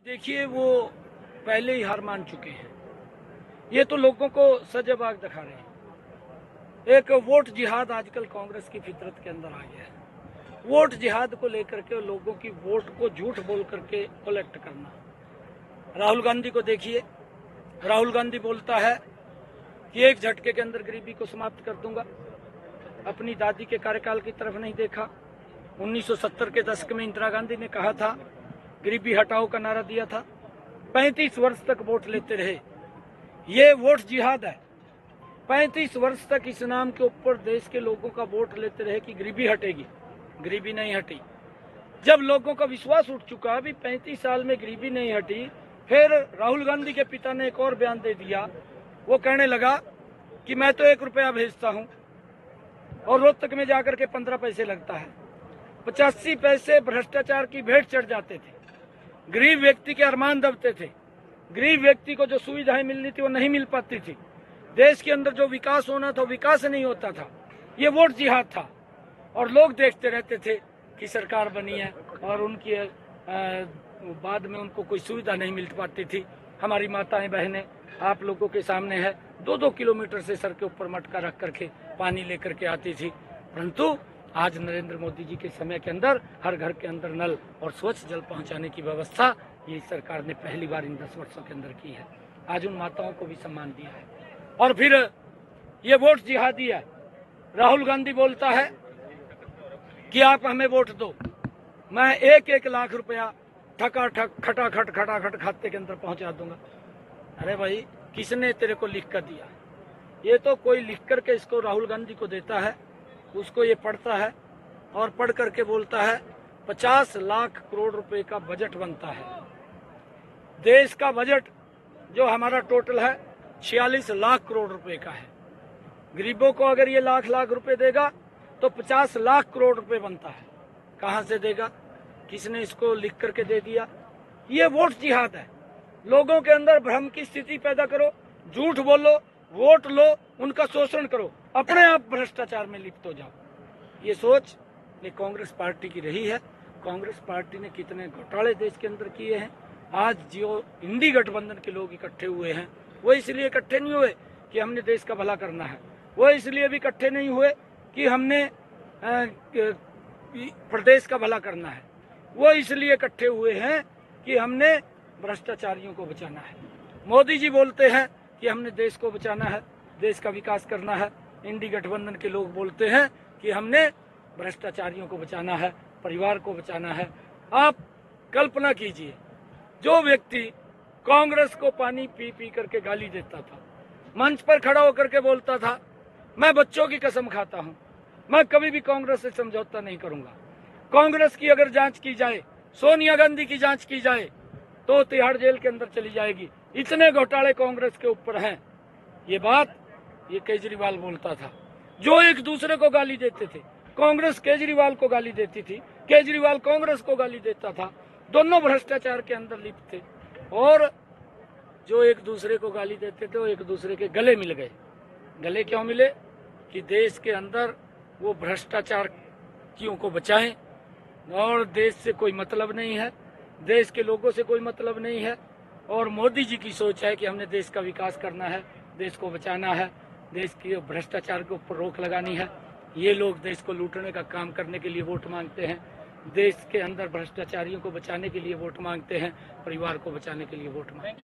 देखिए, वो पहले ही हार मान चुके हैं। ये तो लोगों को सजबाग दिखा रहे हैं। एक वोट जिहाद आजकल कांग्रेस की फितरत के अंदर आ गया है। वोट जिहाद को लेकर के लोगों की वोट को झूठ बोल करके कलेक्ट करना। राहुल गांधी को देखिए, राहुल गांधी बोलता है कि एक झटके के अंदर गरीबी को समाप्त कर दूंगा। अपनी दादी के कार्यकाल की तरफ नहीं देखा। 1970 के दशक में इंदिरा गांधी ने कहा था, गरीबी हटाओ का नारा दिया था। 35 वर्ष तक वोट लेते रहे। ये वोट जिहाद है। 35 वर्ष तक इस नाम के ऊपर देश के लोगों का वोट लेते रहे कि गरीबी हटेगी। गरीबी नहीं हटी। जब लोगों का विश्वास उठ चुका, अभी 35 साल में गरीबी नहीं हटी, फिर राहुल गांधी के पिता ने एक और बयान दे दिया। वो कहने लगा कि मैं तो 1 रुपया भेजता हूं और रोहतक में जाकर के 15 पैसे लगता है। 85 पैसे भ्रष्टाचार की भेंट चढ़ जाते थे। गरीब व्यक्ति के अरमान दबते थे। गरीब व्यक्ति को जो सुविधाएं मिलनी थी वो नहीं मिल पाती थी। देश के अंदर जो विकास होना था विकास नहीं होता था। ये वोट जिहाद था और लोग देखते रहते थे कि सरकार बनी है और उनकी बाद में उनको कोई सुविधा नहीं मिल पाती थी। हमारी माताएं बहनें आप लोगों के सामने है, 2-2 किलोमीटर से सर के ऊपर मटका रख करके पानी लेकर के आती थी। परंतु आज नरेंद्र मोदी जी के समय के अंदर हर घर के अंदर नल और स्वच्छ जल पहुंचाने की व्यवस्था ये सरकार ने पहली बार इन 10 वर्षों के अंदर की है। आज उन माताओं को भी सम्मान दिया है। और फिर ये वोट जिहादी है। राहुल गांधी बोलता है कि आप हमें वोट दो, मैं 1-1 लाख रुपया ठकाठक खटाखट खाते के अंदर पहुंचा दूंगा। अरे भाई, किसने तेरे को लिख कर दिया? ये तो कोई लिख करके इसको राहुल गांधी को देता है, उसको ये पढ़ता है और पढ़ करके बोलता है 50 लाख करोड़ रुपए का बजट बनता है। देश का बजट जो हमारा टोटल है 46 लाख करोड़ रुपए का है। गरीबों को अगर ये लाख रुपए देगा तो 50 लाख करोड़ रुपए बनता है। कहां से देगा? किसने इसको लिख करके दे दिया? ये वोट जिहाद है। लोगों के अंदर भ्रम की स्थिति पैदा करो, झूठ बोलो, वोट लो, उनका शोषण करो, अपने आप भ्रष्टाचार में लिप्त हो जाओ। ये सोच ये कांग्रेस पार्टी की रही है। कांग्रेस पार्टी ने कितने घोटाले देश के अंदर किए हैं। आज जो इंडी गठबंधन के लोग इकट्ठे हुए हैं वो इसलिए इकट्ठे नहीं हुए कि हमने देश का भला करना है। वो इसलिए भी इकट्ठे नहीं हुए कि हमने प्रदेश का भला करना है। वो इसलिए इकट्ठे हुए हैं कि हमने भ्रष्टाचारियों को बचाना है। मोदी जी बोलते हैं कि हमने देश को बचाना है, देश का विकास करना है। इंडी गठबंधन के लोग बोलते हैं कि हमने भ्रष्टाचारियों को बचाना है, परिवार को बचाना है। आप कल्पना कीजिए, जो व्यक्ति कांग्रेस को पानी पी पी करके गाली देता था, मंच पर खड़ा होकर के बोलता था मैं बच्चों की कसम खाता हूं, मैं कभी भी कांग्रेस से समझौता नहीं करूंगा। कांग्रेस की अगर जांच की जाए, सोनिया गांधी की जांच की जाए तो तिहाड़ जेल के अंदर चली जाएगी। इतने घोटाले कांग्रेस के ऊपर हैं। ये बात ये केजरीवाल बोलता था। जो एक दूसरे को गाली देते थे, कांग्रेस केजरीवाल को गाली देती थी, केजरीवाल कांग्रेस को गाली देता था। दोनों भ्रष्टाचार के अंदर लिप्त थे और जो एक दूसरे को गाली देते थे वो एक दूसरे के गले मिल गए। गले क्यों मिले? कि देश के अंदर वो भ्रष्टाचारियों को बचाएं और देश से कोई मतलब नहीं है, देश के लोगों से कोई मतलब नहीं है। और मोदी जी की सोच है कि हमने देश का विकास करना है, देश को बचाना है, देश के भ्रष्टाचार के ऊपर रोक लगानी है। ये लोग देश को लूटने का काम करने के लिए वोट मांगते हैं, देश के अंदर भ्रष्टाचारियों को बचाने के लिए वोट मांगते हैं, परिवार को बचाने के लिए वोट मांगते हैं।